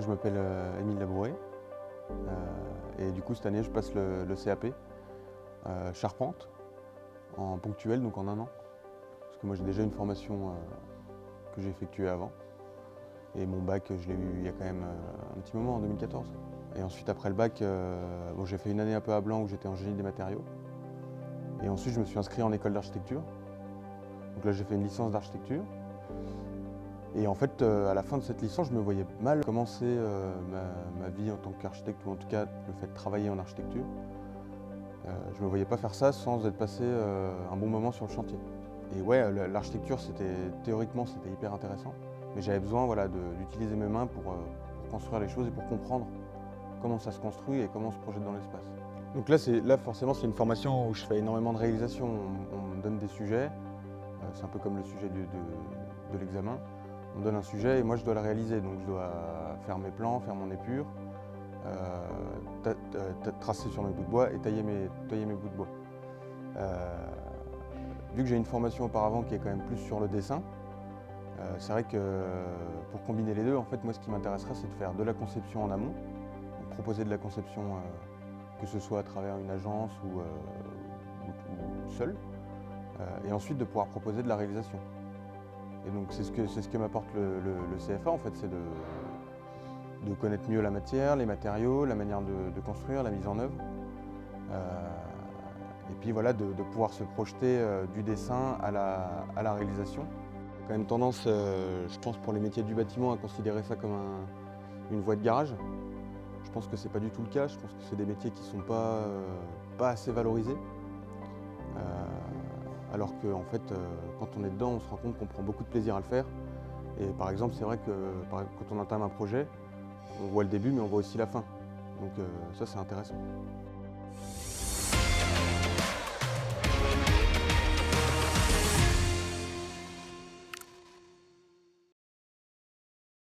je m'appelle Émile Labouret et du coup cette année je passe le CAP charpente en ponctuel, donc en un an. Parce que moi j'ai déjà une formation que j'ai effectuée avant et mon bac je l'ai eu il y a quand même un petit moment, en 2014. Et ensuite après le bac, j'ai fait une année un peu à blanc où j'étais en génie des matériaux. Et ensuite je me suis inscrit en école d'architecture. Donc là j'ai fait une licence d'architecture. Et en fait, à la fin de cette licence, je me voyais mal commencer ma vie en tant qu'architecte, ou en tout cas le fait de travailler en architecture. Je ne me voyais pas faire ça sans être passé un bon moment sur le chantier. Et ouais, l'architecture, théoriquement, c'était hyper intéressant. Mais j'avais besoin d'utiliser mes mains pour construire les choses et pour comprendre comment ça se construit et comment on se projette dans l'espace. Donc là, forcément, c'est une formation où je fais énormément de réalisation. On me donne des sujets, c'est un peu comme le sujet de l'examen. On me donne un sujet et moi je dois le réaliser, donc je dois faire mes plans, faire mon épure, tracer sur mes bouts de bois et tailler mes bouts de bois. Vu que j'ai une formation auparavant qui est quand même plus sur le dessin, c'est vrai que pour combiner les deux, en fait, moi ce qui m'intéresserait c'est de faire de la conception en amont, donc proposer de la conception que ce soit à travers une agence ou seul, et ensuite de pouvoir proposer de la réalisation. Et donc c'est ce que m'apporte le CFA en fait, c'est de connaître mieux la matière, les matériaux, la manière de construire, la mise en œuvre. Et puis voilà, de pouvoir se projeter du dessin à la réalisation. Il y a quand même tendance, je pense pour les métiers du bâtiment, à considérer ça comme une voie de garage. Je pense que c'est pas du tout le cas, je pense que c'est des métiers qui sont pas assez valorisés. Alors qu'en fait, quand on est dedans, on se rend compte qu'on prend beaucoup de plaisir à le faire. Et par exemple, c'est vrai que quand on entame un projet, on voit le début, mais on voit aussi la fin. Donc ça, c'est intéressant.